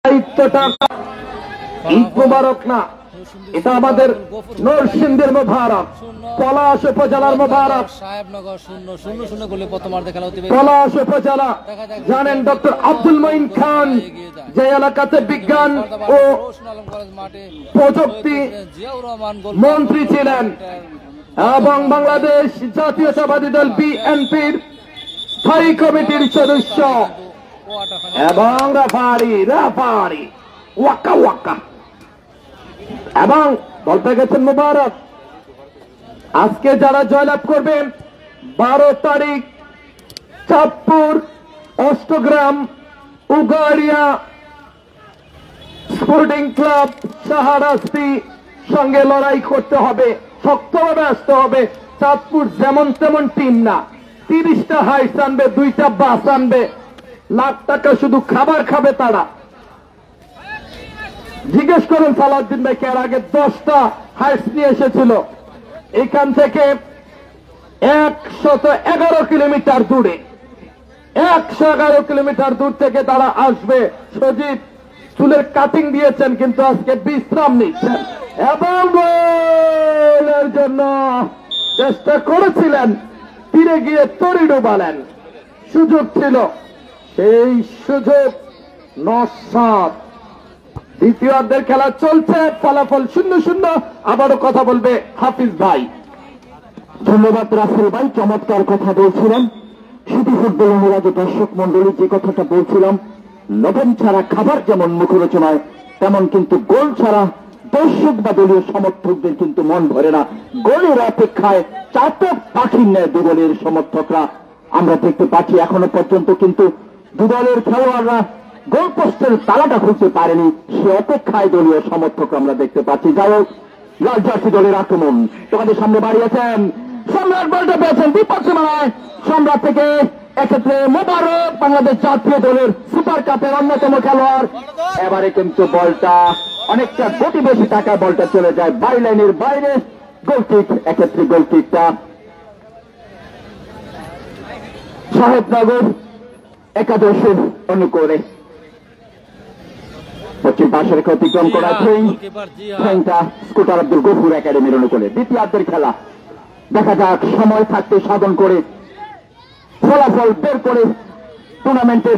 দায়িত্বটা ঈদ মুবারক না, এটা আমাদের নরসিংদীর মোবারক, পলাশ উপজেলার মোবারক। পলাশ উপজেলা জানেন ডক্টর আব্দুল মঈন খান যে এলাকাতে বিজ্ঞান ও প্রযুক্তি মন্ত্রী ছিলেন এবং বাংলাদেশ জাতীয়তাবাদী দল বিএনপির স্থায়ী কমিটির সদস্য এবং রেফারি ওয়াক্কা ওয়াক্কা এবং বলতে গেছেন মোবারক। আজকে যারা জয়লাভ করবেন 12 তারিখ চাঁদপুর অষ্টগ্রাম উগাড়িয়া স্পোর্টিং ক্লাব শাহরাস্তি সঙ্গে লড়াই করতে হবে, শক্তভাবে আসতে হবে। চাঁদপুর যেমন তেমন টিম না, 30টা হাইটস আনবে, 2টা বাস আনবে, লাখ টাকা শুধু খাবার খাবে তারা। জিজ্ঞেস করেন সালাউদ্দিন ভাইকে, এর আগে 10টা হাইটস নিয়ে এসেছিল। এখান থেকে 111 কিলোমিটার দূরে, 111 কিলোমিটার দূর থেকে তারা আসবে। সজীব চুলের কাটিং দিয়েছেন কিন্তু আজকে বিশ্রাম নিচ্ছেন এবং গোলের জন্য চেষ্টা করেছিলেন, তীরে গিয়ে তরি ডোবালেন। সুযোগ ছিল, সেই সুযোগ নস্বাত। দ্বিতীয়ার্ধের খেলা চলছে, ফলাফল 0-0। আবারও কথা বলবে হাফিজ ভাই। ধন্যবাদ রাসেল ভাই, চমৎকার কথা বলছিলেন। শুধু ফুটবল অনুরাগী দর্শক মন্ডলী, যে কথাটা বলছিলাম, লবণ ছাড়া খাবার যেমন মুখরোচনায়, তেমন কিন্তু গোল ছাড়া দর্শক বা দলীয় সমর্থকদের কিন্তু মন ভরে না। গোলের অপেক্ষায় চাতক পাখির ন্যায় দুদলের সমর্থকরা আমরা দেখতে পাচ্ছি। এখনো পর্যন্ত কিন্তু দুদলের খেলোয়াড়রা গোলপোস্টের তালাটা খুলতে পারেনি, সে অপেক্ষায় দলীয় সমর্থক আমরা দেখতে পাচ্ছি। যাই হোক, লাল জার্সি দলের আক্রমণ তোমাদের সামনে বাড়িয়েছেন, সম্রাট বলটা পেয়েছেন বিপদ সীমানায়। সম্রাট থেকে এক্ষেত্রে মোবারক, বাংলাদেশ জাতীয় দলের সুপার কাপের অন্যতম খেলোয়াড়। এবারে কিন্তু বলটা অনেকটা গতি বেশি থাকা, বলটা চলে যায় বাইলাইনের বাইরে। গোলকিক, এক্ষেত্রে গোলকিকটা সাহেবনগর একাদশের অনুকূলে। পশ্চিম পাশের অতিক্রম করা ট্রেনটা স্কুটার আব্দুল গফুর একাডেমির অনুকূলে। দ্বিতীয়ার্ধের খেলা দেখা যাক, সময় থাকতে সাধন করে ফলাফল বের করে টুর্নামেন্টের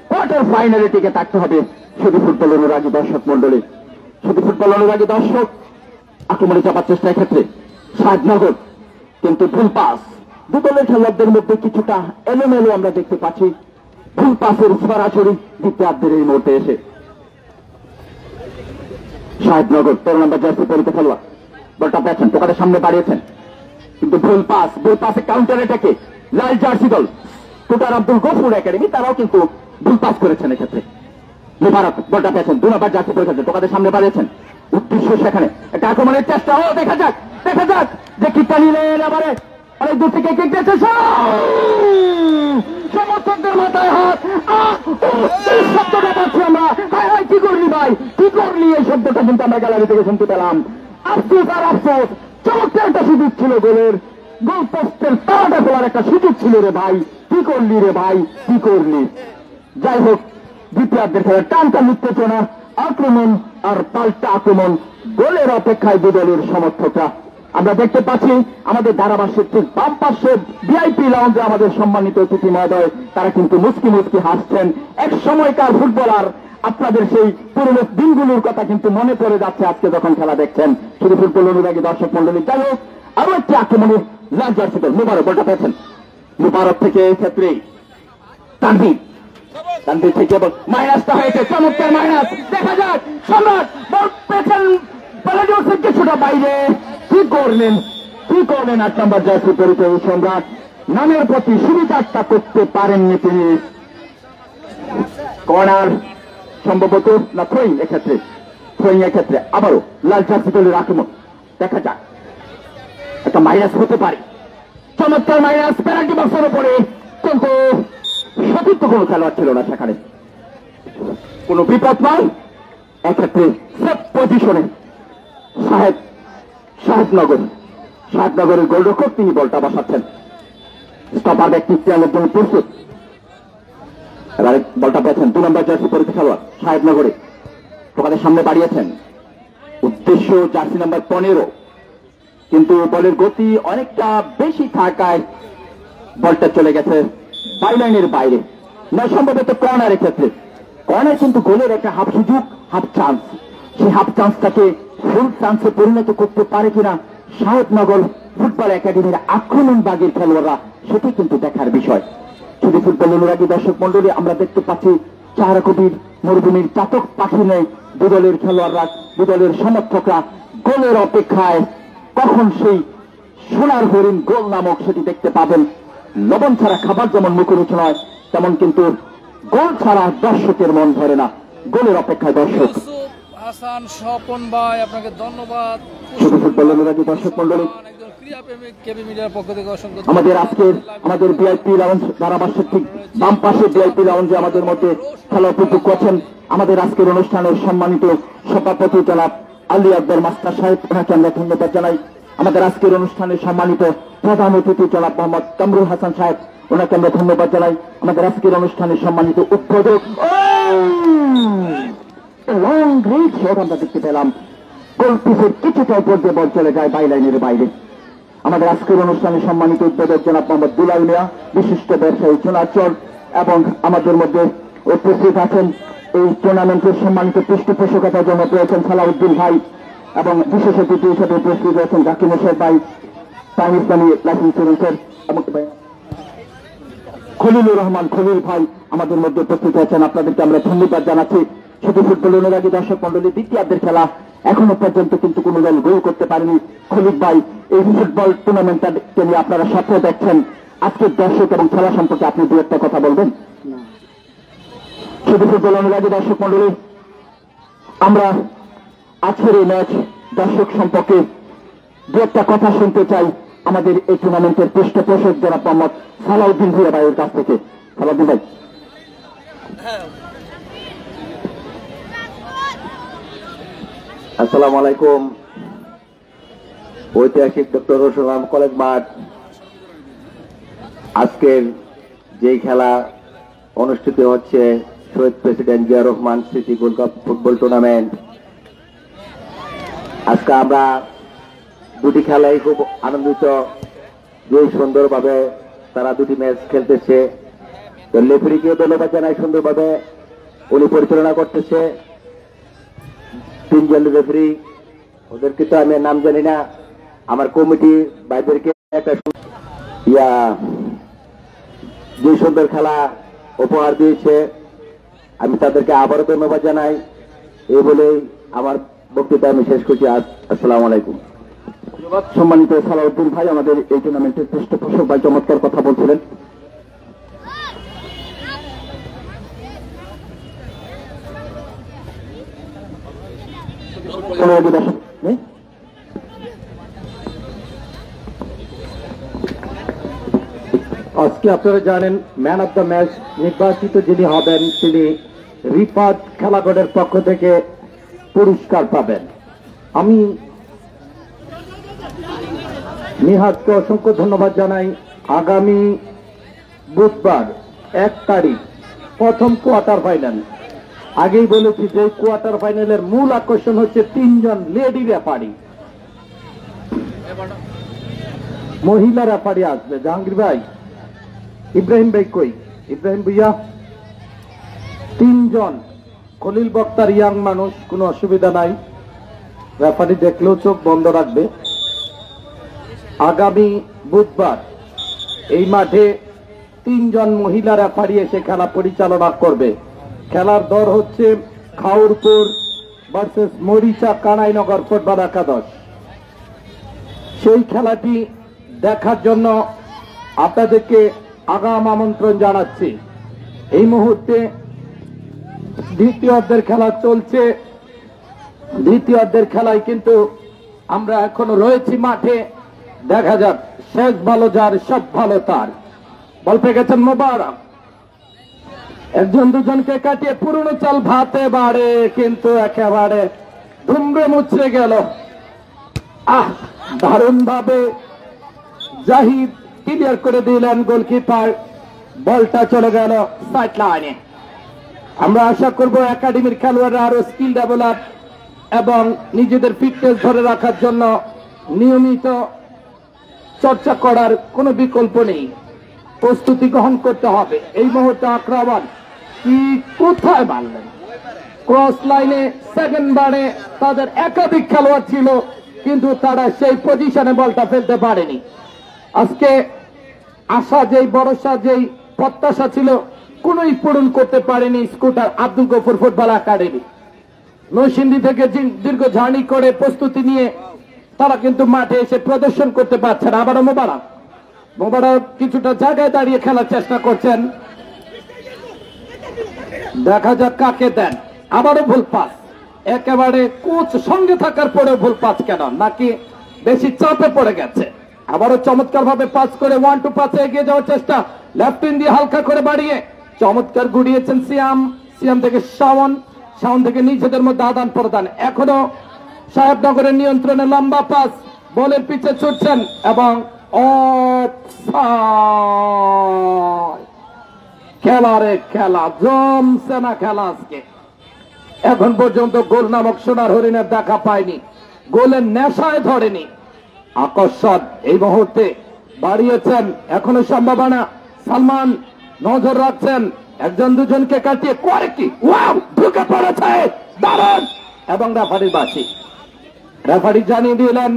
কোয়ার্টার ফাইনালে টিকে থাকতে হবে। শুধু ফুটবল অনুরাগী দর্শক মন্ডলী, শুধু ফুটবল অনুরাগী দর্শক আক্রমণে চাপার চেষ্টার ক্ষেত্রে সাহেবনগর কিন্তু ভুল পাস। দুদলের খেলোয়াড়দের মধ্যে কিছুটা এলোমেলো আমরা দেখতে পাচ্ছি। ভুল পাসের সরাসরি দ্বিতীয়ার্ধের এই মুহূর্তে এসে সাহেবনগর 13 নম্বর জার্সি পরিতে খেলোয়াড় বলটা পেয়েছেন, টোকাদের সামনে বাড়িয়েছেন কিন্তু ভুল পাস। ভুল পাসে কাউন্টার অ্যাটাকে লাল জার্সি দল স্কুটার আব্দুল গফুর একাডেমি তারাও কিন্তু ভুল পাস করেছেন। এক্ষেত্রে মোবারক বলটা পেয়েছেন, 2 নম্বর জার্সি পরিতে টোকাদের সামনে বাড়িয়েছেন। উদ্দেশ্য সেখানে একটা আক্রমণের চেষ্টা। ও দেখা যাক যে কিকটা নিলেন, এবারে অনেক দূর থেকে কিক দিয়েছে, সমর্থকদের মাথায় হাত। এই শব্দটা পাচ্ছি আমরা, হায় হায় কি করলি ভাই, কি করলি, এই শব্দটা কিন্তু আমরা গ্যালারি থেকে শুনতে পেলাম। আফসোস আর আফসোস, চমৎকার একটা সুযোগ ছিল গোলের, গোল পোস্টের তারাটা খোলার একটা সুযোগ ছিল রে ভাই, কি করলি রে ভাই, কি করলি। যাই হোক, দ্বিতীয়ার্ধের খেলা টানটা উত্তেজনা, আক্রমণ আর পাল্টা আক্রমণ, গোলের অপেক্ষায় দুদলের সমর্থকরা। আমরা দেখতে পাচ্ছি আমাদের ধারাভাষ্যের ঠিক বাম পাশে ভিআইপি লাউঞ্জে আমাদের সম্মানিত অতিথি মহোদয়, তারা কিন্তু মুস্কি মুস্কি হাসছেন। এক সময়কার ফুটবলার, আপনাদের সেই পুরনো দিনগুলোর কথা কিন্তু মনে পড়ে যাচ্ছে আজকে যখন খেলা দেখছেন। শুধু ফুটবল অনুরাগী দর্শক মন্ডলী, যাই হোক, আরো একটি আক্রমণে লাল জার্সি দল মোবারক বলটা পেয়েছেন। মোবারক থেকে এই ক্ষেত্রে তানভীর থেকে মাইনাসটা হয়েছে, চমৎকার মাইনাস। দেখা যাক, সম্রাট বল পেয়েছেন, কিছুটা বাইরে। কি করলেন 8 নম্বর জার্সি পরিতে সম্রাট, নামের প্রতি সুবিচারটা করতে পারেননি তিনি। কর্নার সম্ভবত না থ্রোয়িং, এক্ষেত্রে আবারও লাল জার্সি দলের আক্রমণ। দেখা যাক, একটা মাইনাস হতে পারে, চমৎকার মাইনাস পেনাল্টি বক্সের উপরে, কিন্তু সতীর্থ কোনো খেলোয়াড় ছিল না সেখানে, কোনো বিপদ নয়। এক্ষেত্রে সেফ পজিশনে সাহেবনগরের গোলরক্ষক, তিনি বলটা বসাচ্ছেন। স্টপার ব্যক্তি জন্য প্রস্তুত। এবারে বলটা পেয়েছেন 2 নম্বর জার্সি পরিচিত খেলোয়াড় সাহেবনগরে, তোমাদের সামনে বাড়িয়েছেন, উদ্দেশ্য জার্সি নাম্বার 15, কিন্তু বলের গতি অনেকটা বেশি থাকায় বলটা চলে গেছে বাইলাইনের বাইরে, না সম্ভবত কর্নারের ক্ষেত্রে। কর্নার কিন্তু গোলের একটা হাফ সুযোগ, হাফ চান্স, সেই হাফ চান্সটাকে ফুল চান্সে পরিণত করতে পারে কিনা সাহেবনগর ফুটবল একাডেমির আক্রমণবাগের খেলোয়াড়রা, সেটি কিন্তু দেখার বিষয়। শুধু ফুটবল অনুরাগী দর্শক মন্ডলী, আমরা দেখতে পাচ্ছি চারা কবির মরুভূমির চাতক পাখি নেই দুদলের খেলোয়াড়রা, দুদলের সমর্থকরা গোলের অপেক্ষায়, কখন সেই সোনার হরিণ গোল নামক সেটি দেখতে পাবেন। লবণ ছাড়া খাবার যেমন মুখরোচ নয়, তেমন কিন্তু গোল ছাড়া দর্শকের মন ধরে না, গোলের অপেক্ষায় দর্শক। হাসান স্বপন ভাই, আপনাকে ধন্যবাদ। শুধু ফুটবল অনুরাগী দর্শক মন্ডলী, একজন ক্রীড়াপ্রেমিক কেবি মিডিয়ার পক্ষ থেকে অসংখ্য আমাদের ভিআইপি লাউঞ্জ ধারাভাষ্যের ঠিক বাম পাশে ভিআইপি লাউঞ্জে আমাদের মধ্যে খেলা উপভোগ করছেন আমাদের আজকের অনুষ্ঠানের সম্মানিত সভাপতি জনাব আলী আকবর মাস্টার সাহেব, ওনাকে আমরা ধন্যবাদ জানাই। আমাদের আজকের অনুষ্ঠানের সম্মানিত প্রধান অতিথি জনাব মোহাম্মদ কামরুল হাসান সাহেব, ওনাকে আমরা ধন্যবাদ জানাই। আমাদের আজকের অনুষ্ঠানের সম্মানিত উদ্বোধক লং রেঞ্জ শট আমরা দেখতে পেলাম, গোলকিপারের কিছুটা উপর দিয়ে বল চলে যায় বাইলাইনের বাইরে। আমাদের আজকের অনুষ্ঠানে সম্মানিত উদ্বোধক জনাব মোহাম্মদ দুলাল মিয়া, বিশিষ্ট ব্যবসায়ী চুনাচর, এবং আমাদের মধ্যে উপস্থিত আছেন এই টুর্নামেন্টের সম্মানিত পৃষ্ঠপোষকতার জন্য পেয়েছেন সালাউদ্দিন ভাই, এবং বিশেষ অতিথি হিসেবে উপস্থিত রয়েছেন জাকির হোসেন ভাই, টাইম ইসলামী লাইফ ইন্স্যুরেন্সের খলিলুর রহমান খলিল ভাই আমাদের মধ্যে উপস্থিত হয়েছেন, আপনাদেরকে আমরা ধন্যবাদ জানাচ্ছি। শুধু ফুটবল অনুরাগী দর্শক মন্ডলী, দ্বিতীয়ার্ধের খেলা এখনো পর্যন্ত কিন্তু কোনো দল গোল করতে পারেনি। খলিল ভাই, এই ফুটবল টুর্নামেন্টকে নিয়ে আপনারা স্বপ্ন দেখছেন, আজকের দর্শক এবং খেলা সম্পর্কে আপনি দু একটা কথা বলবেন? শুধু ফুটবল অনুরাগী দর্শক মন্ডলী, আমরা আজকের এই ম্যাচ দর্শক সম্পর্কে দু একটা কথা শুনতে চাই আমাদের এই টুর্নামেন্টের পৃষ্ঠপোষক জনাব মোহাম্মদ সালাউদ্দিন ভুঁইয়া ভাইয়ের কাছ থেকে। সালাউদ্দিন ভাই। আসসালামু আলাইকুম। ঐতিহাসিক ডক্টর রসুলাম কলেজ মাঠ, আজকের যেই খেলা অনুষ্ঠিত হচ্ছে শহীদ প্রেসিডেন্ট জিয়া রহমান স্মৃতি গোল্ড কাপ ফুটবল টুর্নামেন্ট, আজকে আমরা দুটি খেলাই খুব আনন্দিত, দুই সুন্দরভাবে তারা দুটি ম্যাচ খেলতেছে। তো লেফারিকেও ধন্যবাদ জানাই, সুন্দরভাবে উনি পরিচালনা করতেছে। তিনজন রেফারি, ওদেরকে তো আমি নাম জানি না, আমার কমিটি ভাইদেরকে একটা যে সুন্দর খেলা উপহার দিয়েছে, আমি তাদেরকে আবারও ধন্যবাদ জানাই। এই বলেই আমার বক্তৃতা আমি শেষ করছি। আসসালামু আলাইকুম। ধন্যবাদ সম্মানিত সালাউদ্দিন ভাই, আমাদের এই টুর্নামেন্টের পৃষ্ঠপোষক ভাই চমৎকার কথা বলছিলেন। আজকে আপনারা জানেন ম্যান অব দ্য ম্যাচ নির্বাচিত যিনি হবেন তিনি রিফাত খেলাঘরের পক্ষ থেকে পুরস্কার পাবেন। আমি নিহাতকে অসংখ্য ধন্যবাদ জানাই। আগামী বুধবার 1 তারিখ প্রথম কোয়ার্টার ফাইনাল, আগেই বলেছি যে কোয়ার্টার ফাইনালের মূল আকর্ষণ হচ্ছে 3 জন লেডি রেফারি, মহিলা রেফারি আসবে। জাহাঙ্গীর ভাই, ইব্রাহিম ভাই কই? ইব্রাহিম ভুইয়া, 3 জন খলিল বক্তার ইয়াং মানুষ, কোনো অসুবিধা নাই, রেফারি দেখলেও চোখ বন্ধ রাখবে। আগামী বুধবার এই মাঠে 3 জন মহিলা রেফারি এসে খেলা পরিচালনা করবে। খেলার দর হচ্ছে খাউরপুর ভার্সেস মরিচা কানাইনগর ফুটবল একাদশ। সেই খেলাটি দেখার জন্য আপনাদেরকে আগাম আমন্ত্রণ জানাচ্ছি। এই মুহূর্তে দ্বিতীয় অর্ধের খেলা চলছে। দ্বিতীয় অর্ধের খেলায় কিন্তু আমরা এখনো রয়েছি মাঠে। দেখা যাক, শেষ ভালো যার সব ভালো তার। বল পেয়ে গেছেন মোবারক, একজন দুজনকে কাটিয়ে পুরনো চাল ভাতে বাড়ে, কিন্তু একেবারে ধুমড়ে মুচড়ে গেল। দারুণ ভাবে জাহিদ ক্লিয়ার করে দিলেন গোলকিপার, বলটা চলে গেল সাইড লাইনে। আমরা আশা করব একাডেমির খেলোয়াড়রা আরো স্কিল ডেভেলপ এবং নিজেদের ফিটনেস ধরে রাখার জন্য নিয়মিত চর্চা করার কোনো বিকল্প নেই, প্রস্তুতি গ্রহণ করতে হবে। এই মুহূর্তে আক্রমণ কি কোথায় মারলেন, ক্রস লাইনে সেকেন্ড বারে তাদের একাধিক খেলোয়াড় ছিল, কিন্তু তারা সেই পজিশনে বলটা ফেলতে পারেনি। আজকে আশা যেই ভরসা যেই প্রত্যাশা ছিল কোনই পূরণ করতে পারেনি scooter Abdul Gafur football academy. Narsingdi থেকে দীর্ঘ জার্নি করে প্রস্তুতি নিয়ে তারা কিন্তু মাঠে এসে প্রদর্শন করতে পারছেন। আবারও মোবারক কিছুটা জায়গায় দাঁড়িয়ে খেলার চেষ্টা করছেন, দেখা যাক কাকে দেন। আবারও ভুল পাস, একেবারে কোচ সঙ্গে থাকার পরেও ভুল পাস কেন, নাকি বেশি চাপে পড়ে গেছে। আবারও চমৎকার ভাবে পাস করে 1-2 পাসে এগিয়ে যাওয়ার চেষ্টা, লেফট ইন দিয়ে হালকা করে বাড়িয়ে চমৎকার গুড়িয়েছেন সিয়াম থেকে শাওন থেকে নিজেদের মধ্যে আদান প্রদান। এখনো সাহেবনগরের নিয়ন্ত্রণে লম্বা পাস, বলের পিছে ছুটছেন এবং খেলা জমছে না খেলা আজকে। এখন পর্যন্ত গোল নামক সোনার হরিণের দেখা পায়নি, গোলের নেশায় ধরেনি। আকর্ষণ এই মুহূর্তে বাড়িয়েছেন, এখনো সম্ভাবনা। সালমান নজর রাখছেন, একজন দুজনকে কাটিয়ে করে কি ওয়াও ঢুকে পড়েছে, দারুণ। এবং রেফারির বাঁশি, রেফারি জানিয়ে দিলেন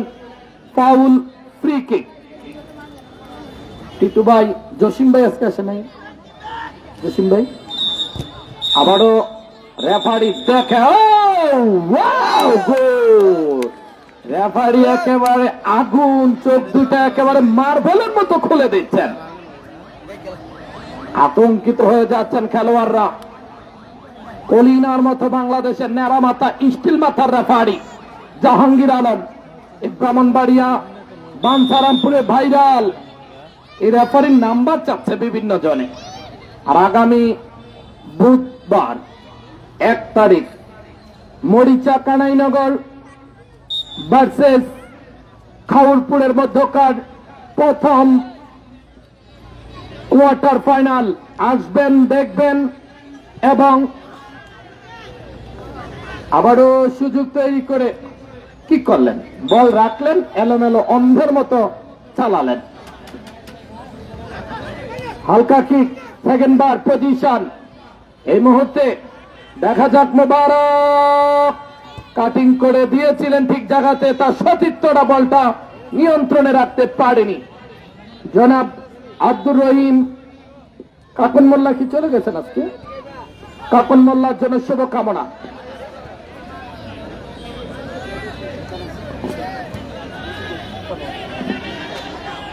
ফাউল, ফ্রি কিক। টিটু ভাই, জসিম ভাই আজকে আসে নাই, জসিম ভাই আবারও রেফারি দেখে, রেফারি একেবারে আগুন, চোখ দুটা একেবারে মার্বেলের মতো খুলে দিচ্ছেন। আতঙ্কিত হয়ে যাচ্ছেন খেলোয়াড়রা। কলিনার মতো বাংলাদেশের ন্যাড়া মাথা, স্টিল মাথার রেফারি জাহাঙ্গীর আলম, ব্রাহ্মণবাড়িয়া বাঞ্ছারামপুরে ভাইরাল। এই রেফারির নাম্বার চাচ্ছে বিভিন্ন জনে। আর আগামী বুধবার 1 তারিখ মরিচা কানাইনগর ভার্সেস খাউরপুরের মধ্যকার প্রথম কোয়ার্টার ফাইনাল। আসবেন, দেখবেন এবং আবারও সুযোগ তৈরি করে কি করলেন, বল রাখলেন, এলোমেলো অন্ধের মতো চালালেন। হালকা কিক, সেকেন্ড বার পজিশন। এই মুহূর্তে দেখা যাক, মোবারক কাটিং করে দিয়েছিলেন ঠিক জায়গাতে, তার সতীর্থরা বলটা নিয়ন্ত্রণে রাখতে পারেনি। জনাব আব্দুর রহিম কাকন মোল্লা কি চলে গেছেন আজকে, কাকন মোল্লার জন্য শুভকামনা।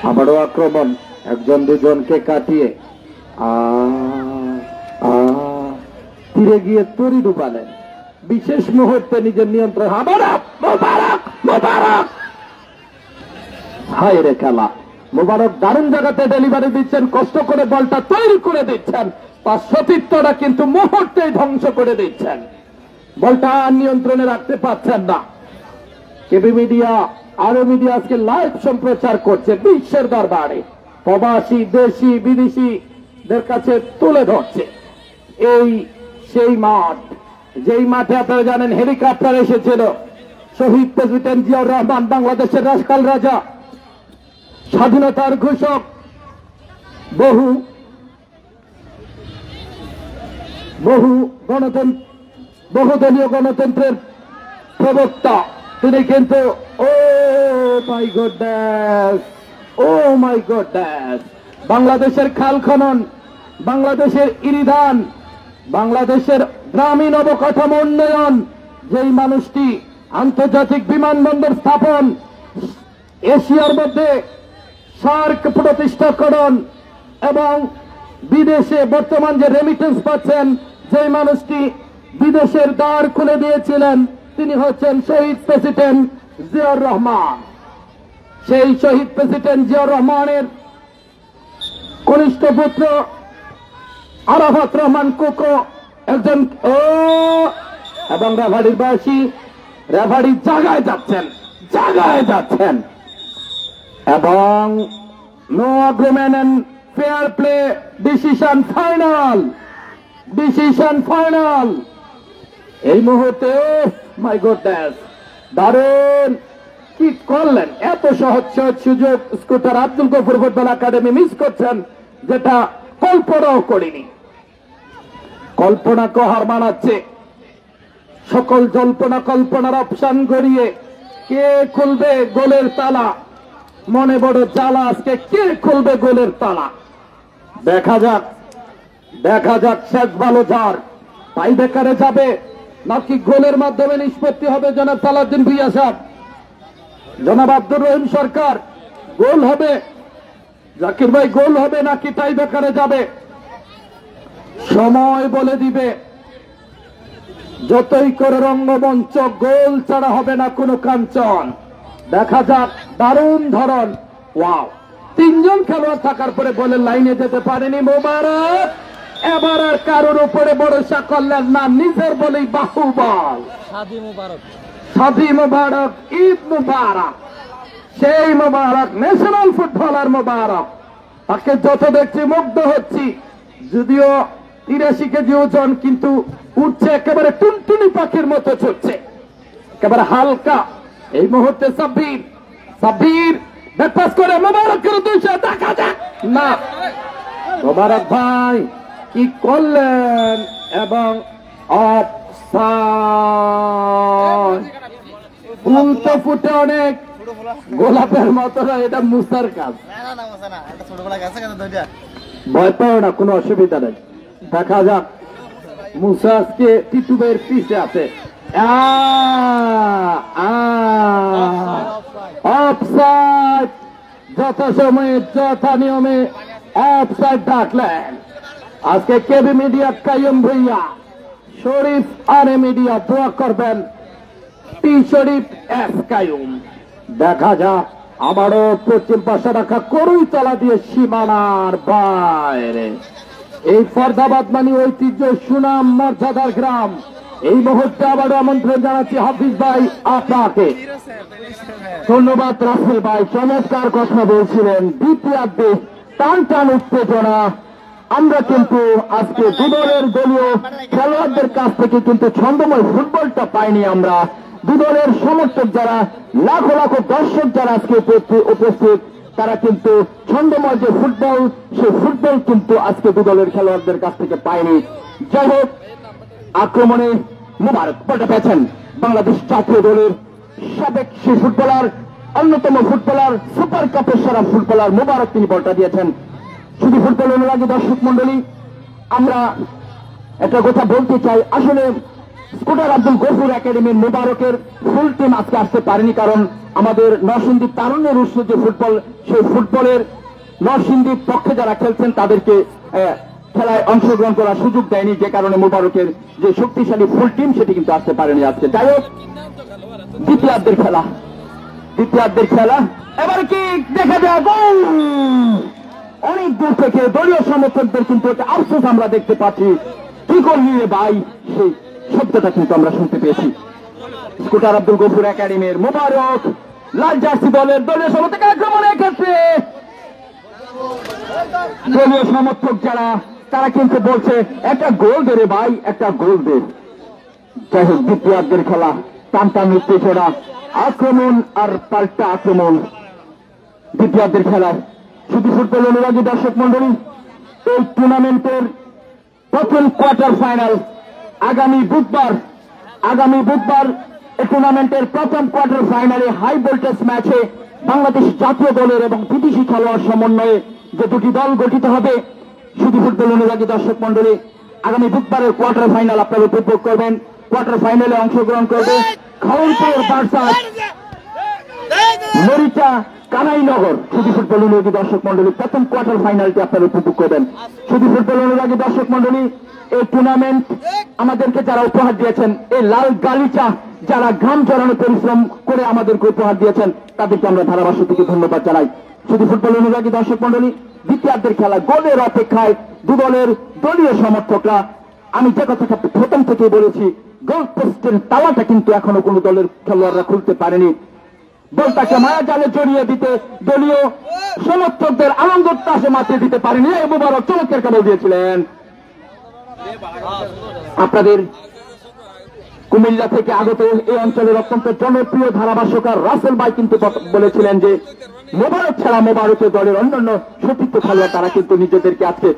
আবারও আক্রমণ, একজন দুজনকে কাটিয়ে তীরে গিয়ে তরি ডুবালেন। বিশেষ মুহূর্তে নিজের নিয়ন্ত্রণ, হায় রে খেলা। মোবারক দারুণ জায়গাতে ডেলিভারি দিচ্ছেন, কষ্ট করে বলটা তৈরি করে দিচ্ছেন, তার সতীর্থরা কিন্তু মুহূর্তেই ধ্বংস করে দিচ্ছেন, বলটা নিয়ন্ত্রণে রাখতে পারছেন না। কেবি মিডিয়া, আরো মিডিয়া আজকে লাইভ সম্প্রচার করছে বিশ্বের দরবারে, প্রবাসী দেশি বিদেশিদের কাছে তুলে ধরছে। এই সেই মাঠ, যেই মাঠে আপনারা জানেন হেলিকপ্টার এসেছিল, শহীদ প্রেসিডেন্ট জিয়াউর রহমান, বাংলাদেশের রাজকাল রাজা, স্বাধীনতার ঘোষক, বহুদলীয় গণতন্ত্রের প্রবক্তা তিনি কিন্তু মাই গডনেস, বাংলাদেশের খাল খনন, বাংলাদেশের ইরিধান, বাংলাদেশের গ্রামীণ অবকাঠামো উন্নয়ন, যেই মানুষটি আন্তর্জাতিক বিমানবন্দর স্থাপন, এশিয়ার মধ্যে সার্ক প্রতিষ্ঠাকরণ এবং বিদেশে বর্তমান যে রেমিটেন্স পাচ্ছেন, যেই মানুষটি বিদেশের দ্বার খুলে দিয়েছিলেন, তিনি হচ্ছেন শহীদ প্রেসিডেন্ট জিয়াউর রহমান। সেই শহীদ প্রেসিডেন্ট জিয়াউর রহমানের কনিষ্ঠ পুত্র আরাফাত রহমান কোকো একজন, এবং রেফারির বাসী, রেফারি জায়গায় যাচ্ছেন এবং no agreement and fair play decision final. Decision final এই মুহূর্তে। মাই গডনেস, দারুণ কি করলেন! এত সহজ সহজ সুযোগ scooter Abdul Gafur football academy miss করছেন, যেটা কল্পনাও করিনি। কল্পনাকে হার মানাচ্ছে। সকল জল্পনা কল্পনার অপশন গড়িয়ে কে খুলবে গোলের তালা? মনে বড় জ্বালা আজকে, কে খুলবে গোলের তালা? দেখা যাক, দেখা যাক শেষ ভালো যার তাই বেকারে যাবে নাকি গোলের মাধ্যমে নিষ্পত্তি হবে? জনাব সালাউদ্দিন ভুইয়া সাহেব, জনাব আব্দুর রহিম সরকার, গোল হবে? জাকির ভাই, গোল হবে নাকি তাই বেকারে যাবে? সময় বলে দিবে। যতই করে রঙ্গমঞ্চ, গোল ছাড়া হবে না কোনো কাঞ্চন। দেখা যাক, দারুণ ধরন। ওয়াও, তিনজন খেলোয়াড় থাকার পরে গোলের লাইনে যেতে পারেনি মোবারক। এবার আর কারোর উপরে ভরসা করলেন না, নিজের বলেই বাহুবল। শাদি মুবারক, ঈদ মুবারক, সেই মুবারক, ন্যাশনাল ফুটবলার মুবারক। তাকে যত দেখছি মুগ্ধ হচ্ছি। যদিও 83 কেজি ওজন, কিন্তু উঠছে একেবারে টুনটুনি পাখির মতো ছুটছে, একেবারে হালকা। এই মুহূর্তে সাব্বির, সাব্বির ব্যাকপাস করে মোবারকের উদ্দেশ্যে, দেখা যাক না। মোবারক ভাই কি করলেন? এবং অফসাইড। উল্টো ফুটে অনেক গোলাপের মতো না, এটা মুসার কাজ। ভয় পাও না, কোনো অসুবিধা নেই। দেখা যাক, মুসা আজকে টিটুবের পিছে আছে। অফসাইড। যথাসময়ে যথা নিয়মে অফসাইড ডাকলেন। আজকে কেবি মিডিয়া কাইম ভুইয়া, শরীফ আরে মিডিয়া দোয়া করবেন, টি শরীফ এস কাইম। দেখা যাক, আবারও পশ্চিম পাশে রাখা করুই তলা দিয়ে সীমানার বাইরে। এই ফরদাবাদ মানে ঐতিহ্য, সুনাম, মর্যাদার গ্রাম। এই মুহূর্তে আবারও আমন্ত্রণ জানাচ্ছি হাফিজ ভাই আপনাকে। ধন্যবাদ রাসেল ভাই, চমৎকার কথা বলছিলেন। দ্বিতীয়ার্ধে টান টান উত্তেজনা। আমরা কিন্তু আজকে দুদলের দলীয় খেলোয়াড়দের কাছ থেকে কিন্তু ছন্দময় ফুটবলটা পাইনি। আমরা দুদলের সমর্থক যারা, লাখো লাখো দর্শক যারা আজকে উপস্থিত, তারা কিন্তু ছন্দময় যে ফুটবল, সেই ফুটবল কিন্তু আজকে দুদলের খেলোয়াড়দের কাছ থেকে পায়নি। যাই হোক, আক্রমণে মুবারক বলটা পেয়েছেন বাংলাদেশ জাতীয় দলের সাবেক সেই ফুটবলার, অন্যতম ফুটবলার, সুপার কাপের সেরা ফুটবলার মুবারক, তিনি বলটা দিয়েছেন। শুধু ফুটবল অনুরাগী দর্শক মন্ডলী, আমরা একটা কথা বলতে চাই। আসলে স্কুটার আব্দুল গফুর একাডেমির মুবারকের ফুল টিম আজকে আসতে পারেনি, কারণ আমাদের নরসিংদী তারুণ্যের উৎস যে ফুটবল, সেই ফুটবলের নরসিংদীর পক্ষে যারা খেলছেন তাদেরকে খেলায় অংশগ্রহণ করার সুযোগ দেয়নি, যে কারণে মুবারকের যে শক্তিশালী ফুল টিম সেটি কিন্তু আসতে পারেনি আজকে। যাই হোক, দ্বিতীয়ার্ধের খেলা, দ্বিতীয়ার্ধের খেলা এবার কি দেখা যায়। গোল! অনেক দূর থেকে দলীয় সমর্থকদের কিন্তু একটা আফসোস আমরা দেখতে পাচ্ছি। কি করলি রে ভাই, সেই শব্দটা কিন্তু আমরা শুনতে পেয়েছি। স্কুটার আব্দুল গফুর একাডেমির মুবারক, লাল জার্সি দলের দলীয় সমর্থক আক্রমণের ক্ষেত্রে দলীয় সমর্থক যারা, তারা কিন্তু বলছে একটা গোল দে রে ভাই, একটা গোল দে। যাই হোক, দ্বিতীয়ার্ধের খেলা, টান টান উত্তেজনা, আক্রমণ আর পাল্টা আক্রমণ। দ্বিতীয়ার্ধের খেলায় শুধু ফুটবল অনুরাগী দর্শক মন্ডলী, এই টুর্নামেন্টের প্রথম কোয়ার্টার ফাইনাল আগামী বুধবার এই টুর্নামেন্টের প্রথম কোয়ার্টার ফাইনালে হাই ভোল্টেজ ম্যাচে বাংলাদেশ জাতীয় দলের এবং বিদেশি খেলোয়াড় সমন্বয়ে যে দুটি দল গঠিত হবে। শুধু ফুটবল অনুরাগী দর্শক মন্ডলী, আগামী বুধবারের কোয়ার্টার ফাইনাল আপনারা উপভোগ করবেন। কোয়ার্টার ফাইনালে অংশগ্রহণ করবে খাউনপুর ভার্সাস মরিচা কানাইনগর। শুধু ফুটবল অনুরাগী দর্শক মন্ডলী, প্রথম কোয়ার্টার ফাইনালটি আপনারা উপভোগ করবেন। শুধু ফুটবল অনুরাগী দর্শক মন্ডলী, এই টুর্নামেন্ট আমাদেরকে যারা উপহার দিয়েছেন, এই লাল গালিচা যারা ঘাম ঝরানো পরিশ্রম করে আমাদেরকে উপহার দিয়েছেন, তাদেরকে আমরা ধারাভাষ্য থেকে ধন্যবাদ জানাই। শুধু ফুটবল অনুরাগী দর্শক মন্ডলী, দ্বিতীয়ার্ধের খেলা গোলের অপেক্ষায় দুদলের দলীয় সমর্থকরা। আমি যে কথাটা প্রথম থেকে বলেছি, গোল পোস্টের তালাটা কিন্তু এখনো কোন দলের খেলোয়াড়রা খুলতে পারেনি। বলটাকে মায়া জালে জড়িয়ে দিতে দলীয় সমর্থকদের আনন্দ তাসে মাতিয়ে দিতে পারেনি। এই মুবারক চমৎকার কেবল দিয়েছিলেন। আপনাদের কুমিল্লা থেকে আগত এই অঞ্চলের অত্যন্ত জনপ্রিয় ধারাভাষ্যকার রাসেল ভাই কিন্তু বলেছিলেন যে মোবারক ছাড়া মোবারকের দলের অন্যান্য সতীর্থ খেলোয়াড় তারা কিন্তু নিজেদেরকে আজকে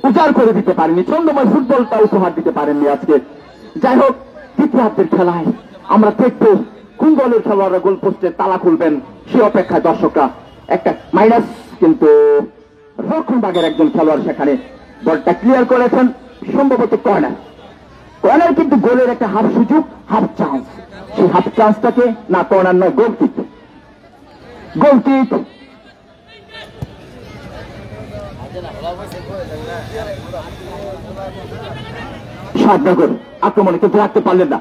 উজাড় করে দিতে পারেনি, ছন্দময় ফুটবলটা উপহার দিতে পারেননি আজকে। যাই হোক, দ্বিতীয়ার্ধের খেলায় আমরা দেখবো কোন দলের খেলোয়াড়রা গোল পোস্টে তালা খুলবেন, সে অপেক্ষায় দর্শকরা। একটা মাইনাস, কিন্তু রক্ষণবাগের একজন খেলোয়াড় সেখানে বলটা ক্লিয়ার করেছেন, সম্ভবত কর্নার। কর্নার কিন্তু গোলের একটা হাফ সুযোগ, হাফ চান্স। সেই হাফ চান্সটাকে না কর্নার নয়, গোল কিক। গোল কিক সাতনগর আক্রমণে কিন্তু রাখতে পারলেন না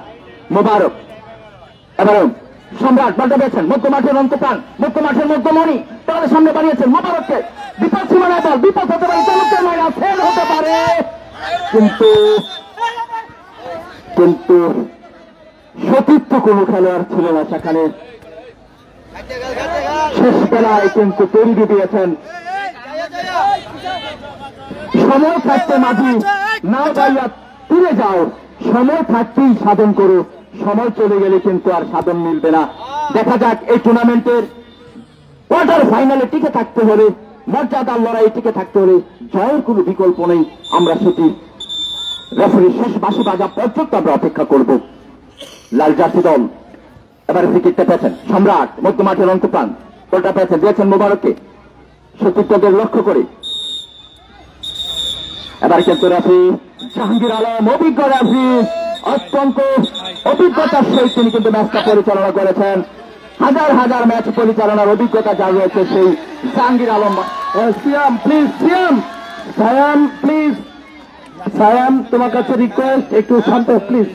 মোবারক। এবারে সম্রাট বলটা পেয়েছেন, মধ্য মাঠের অন্তপান, মধ্য মাঠের মধ্যমণি তাদের সামনে বাড়িয়েছেন মোবারককে। বিপদ সীমানায় বল, বিপদ হতে পারে, চমৎকার মাইরা ফেল হতে পারে, কিন্তু কিন্তু সতীর্থ কোন খেলোয়াড় ছিল না সেখানে। শেষ বেলায় কিন্তু তৈরি দিয়েছেন। সময় থাকতে মাঝি নাও যাইয়া তুলে যাও, সময় থাকতেই সাধন করো, সময় চলে গেলে কিন্তু আর সাধন মিলবে না। দেখা যাক এই টুর্নামেন্টের কোয়ার্টার ফাইনালে টিকে থাকতে হলে, মর্যাদার লড়াই টিকে থাকতে হলে জয়ের কোনো বিকল্প নেই। আমরা সেটি রেফারির শেষ বাঁশি বাজা পর্যন্ত আমরা অপেক্ষা করব। লাল জার্সি দল এবারে উইকেটটা পেয়েছেন সম্রাট, মধ্য মাঠের অন্তপ্রাণ বলটা পেয়েছেন, দিয়েছেন মোবারককে সতীর্থদের লক্ষ্য করে। এবার কিন্তু রেফারি জাহাঙ্গীর আলম, অভিজ্ঞ রেফারি, অত্যন্ত অভিজ্ঞতার সহিত তিনি কিন্তু ম্যাচটা পরিচালনা করেছেন। হাজার হাজার ম্যাচ পরিচালনার অভিজ্ঞতা যা রয়েছে সেই জাহাঙ্গীর আলম। সিয়াম প্লিজ, সায়াম প্লিজ, সায়াম তোমার কাছে রিকোয়েস্ট, একটু শান্ত প্লিজ।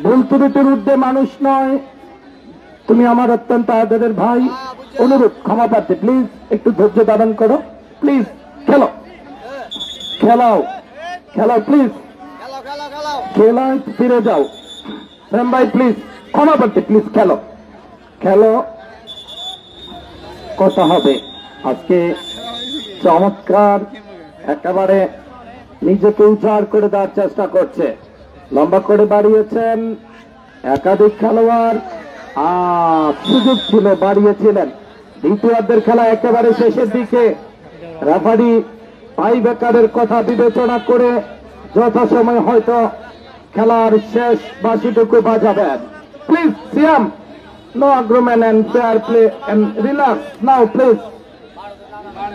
ভুল ত্রুটির ঊর্ধ্বে মানুষ নয়, তুমি আমার অত্যন্ত আদরের ভাই, অনুরোধ ক্ষমা পাচ্ছে, প্লিজ একটু ধৈর্য ধারণ করো, প্লিজ খেলো, খেলাও খেলাও, প্লিজ খেলায় ফিরে যাও। শ্যাম ভাই প্লিজ ক্ষমা পাচ্ছে, প্লিজ খেলো খেলো, কথা হবে। আজকে চমৎকার একেবারে নিজেকে উজাড় করে দেওয়ার চেষ্টা করছে, লম্বা করে বাড়িয়েছেন একাধিক খেলোয়াড়, সুযোগ ছিল বাড়িয়েছিলেন। দ্বিতীয়ার্ধের খেলা একেবারে শেষের দিকে রেফারি টাই ব্রেকারের কথা বিবেচনা করে যথাসময় হয়তো খেলার শেষ বাঁশিটুকু বাজাবেন। Please Siam, no argument and fair play and relax now please.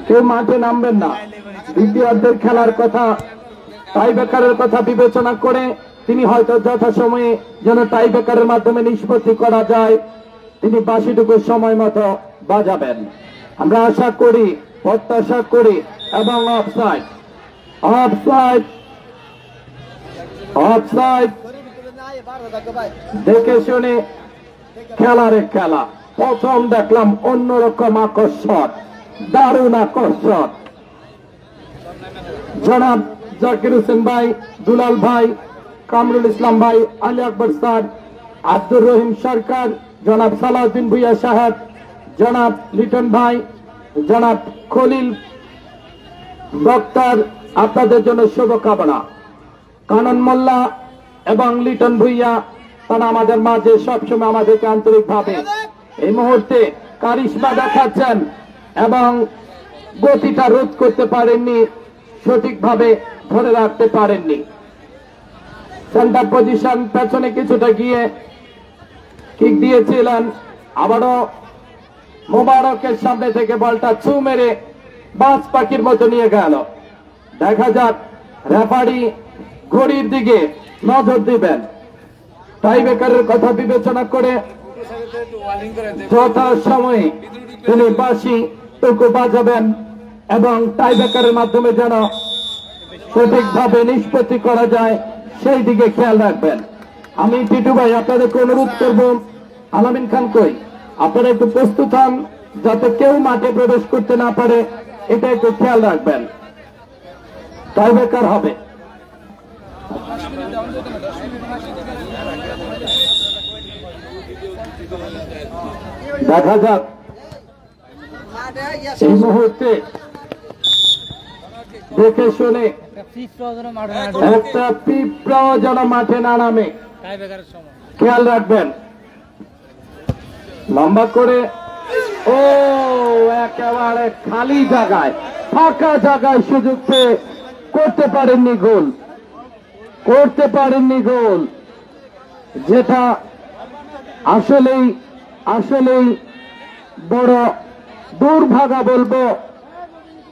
কেউ মাঠে নামবেন না। দ্বিতীয়ার্ধের খেলার কথা, টাই ব্রেকারের কথা বিবেচনা করে তিনি হয়তো যথাসময়ে যেন টাই ব্রেকারের মাধ্যমে নিষ্পত্তি করা যায়, তিনি বাঁশিটুকু সময় মতো বাজাবেন আমরা আশা করি, প্রত্যাশা করি। এবং অফসাইড, অফসাইড, অফসাইড দেখে শুনে খেলারে খেলা। প্রথম দেখলাম অন্যরকম আকর্ষণ, দারুণ আকর্ষণ। জনাব জাকির হোসেন ভাই, দুলাল ভাই, কামরুল ইসলাম ভাই, আলী আকবর স্যার, আব্দুর রহিম সরকার, জনাব সালাউদ্দিন ভুইয়া সাহেব, জনাব লিটন ভাই, জনাব খলিল বক্তার, আপনাদের জন্য শুভকামনা। কানন মোল্লা এবং লিটন ভুইয়া তারা আমাদের মাঝে সবসময় আমাদেরকে আন্তরিকভাবে এই মুহূর্তে কারিশমা দেখাচ্ছেন এবং গতিটা রোধ করতে পারেননি, সঠিকভাবে ধরে রাখতে পারেননি। সেন্টার পজিশন পেছনে কিছুটা গিয়ে কিক দিয়েছিলেন, আবারও মোবারকের সামনে থেকে বলটা ছু মেরে বাজ পাখির মতো নিয়ে গেল। দেখা যাক, রেফারি ঘড়ির দিকে নজর দিবেন, টাই ব্রেকারের কথা বিবেচনা করে যথা সময়ে তিনি বাঁশি টুকু বাজাবেন এবং টাই ব্রেকারের মাধ্যমে যেন সঠিকভাবে নিষ্পত্তি করা যায় সেই দিকে খেয়াল রাখবেন। আমি টিটু ভাই আপনাদেরকে অনুরোধ করব, আলামিন খান কই, আপনারা একটু প্রস্তুত হন যাতে কেউ মাঠে প্রবেশ করতে না পারে, এটা একটু খেয়াল রাখবেন। টাই ব্রেকার হবে। দেখা যাক এই মুহূর্তে দেখে শুনে একটা পিঁপড়াও যেন মাঠে না নামে খেয়াল রাখবেন। লম্বা করে ও একেবারে খালি জায়গায় ফাঁকা জায়গায় সুযোগ পেয়ে করতে পারেননি গোল, করতে পারেননি গোল, যেটা আসলেই আসলেই বড় দুর্ভাগা বলবো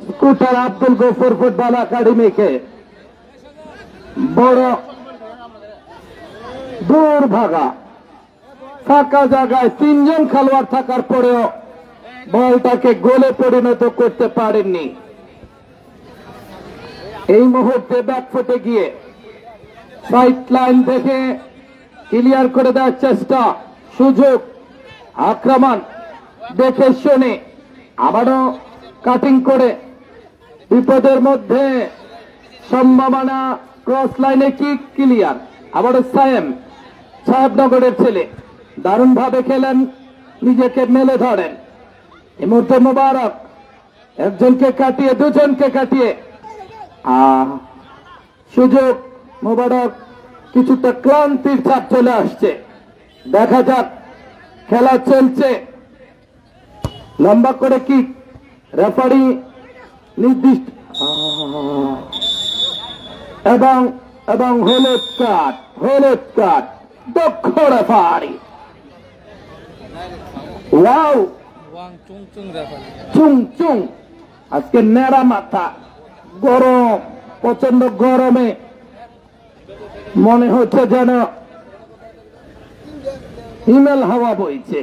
স্কুটার আব্দুল গফুর ফুটবল একাডেমিকে, বড় দুর্ভাগা। ফাঁকা জায়গায় তিনজন খেলোয়াড় থাকার পরেও বলটাকে গোলে পরিণত করতে পারেননি। এই মুহূর্তে ব্যাকফুটে গিয়ে সাইড লাইন থেকে ক্লিয়ার করে দেওয়ার চেষ্টা, সুযোগ, আক্রমণ দেখে শুনে আবারও কাটিং করে বিপদের মধ্যে সম্ভাবনা, ক্রস লাইনে কিক ক্লিয়ার, আবারও সাহেবনগরের ছেলে দারুণ ভাবে খেলেন, নিজেকে মেলে ধরেন। এই মুহূর্তে মোবারক একজনকে কাটিয়ে দুজনকে কাটিয়ে সুযোগ, মোবারক কিছুটা ক্লান্তির ছাপ চলে আসছে। দেখা যাক, খেলা চলছে, লম্বা করে কিক, রেফারি নির্দিষ্ট এবং এবং হলুদ কার্ড দক্ষ রেফারি। ওয়াও, চুং চুং, আজকে নেড়া মাথা, গরম, প্রচন্ড গরমে মনে হচ্ছে যেন হিমেল হাওয়া বইছে,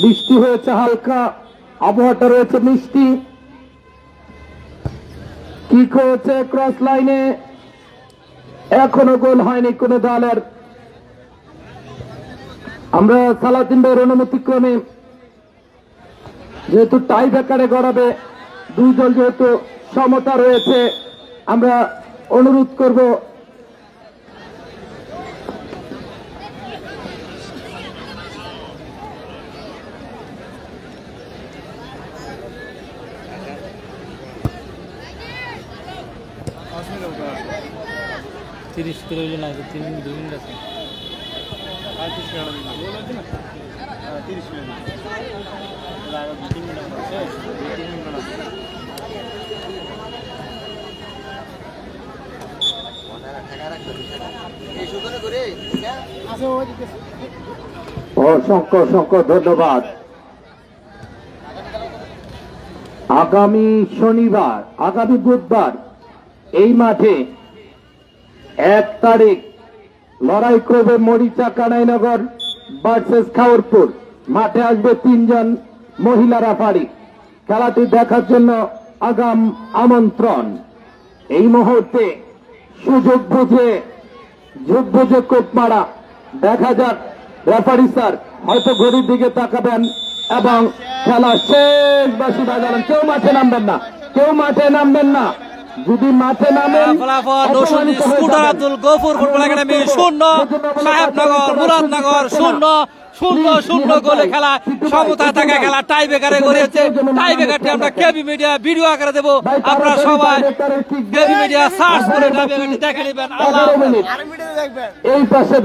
বৃষ্টি হয়েছে হালকা, আবহাওয়াটা রয়েছে মিষ্টি। কি হয়েছে ক্রস লাইনে, এখনো গোল হয়নি কোন দলের। আমরা সালাউদ্দিন ভাইয়ের অনুমতি ক্রমে যেহেতু টাই ব্রেকারে গড়াবে, দুই দল যেহেতু সমতা রয়েছে, আমরা অনুরোধ করব অসংখ্য অসংখ্য ধন্যবাদ। আগামী শনিবার, আগামী বুধবার এই মাঠে 1 তারিখ লড়াই করবে মরিচা কানাইনগর ভার্সেস খাউরপুর। মাঠে আসবে 3 জন মহিলা রেফারি। খেলাটি দেখার জন্য আগাম আমন্ত্রণ। এই মুহূর্তে সুযোগ বুঝে কোপ মারা, দেখা যাক রেফারি স্যার হয়তো ঘড়ির দিকে তাকাবেন এবং খেলা শেষ বাঁশি বাজালেন। কেউ মাঠে নামবেন না, কেউ মাঠে নামবেন না। যদি মাঠে নামেন, scooter Abdul Gafur football academy 0, Sahebnagar Muradnagar 0-0 গোলে খেলা, সমতা থাকা খেলা টাই ব্রেকারে গড়িয়েছে। টাই ব্রেকারটি আমরা কেবি মিডিয়া ভিডিও আকারে দেবো, আপনারা সবাই কেবি মিডিয়া সার্চ করে টাই ব্রেকারটি দেখে নেবেন। এই পাশে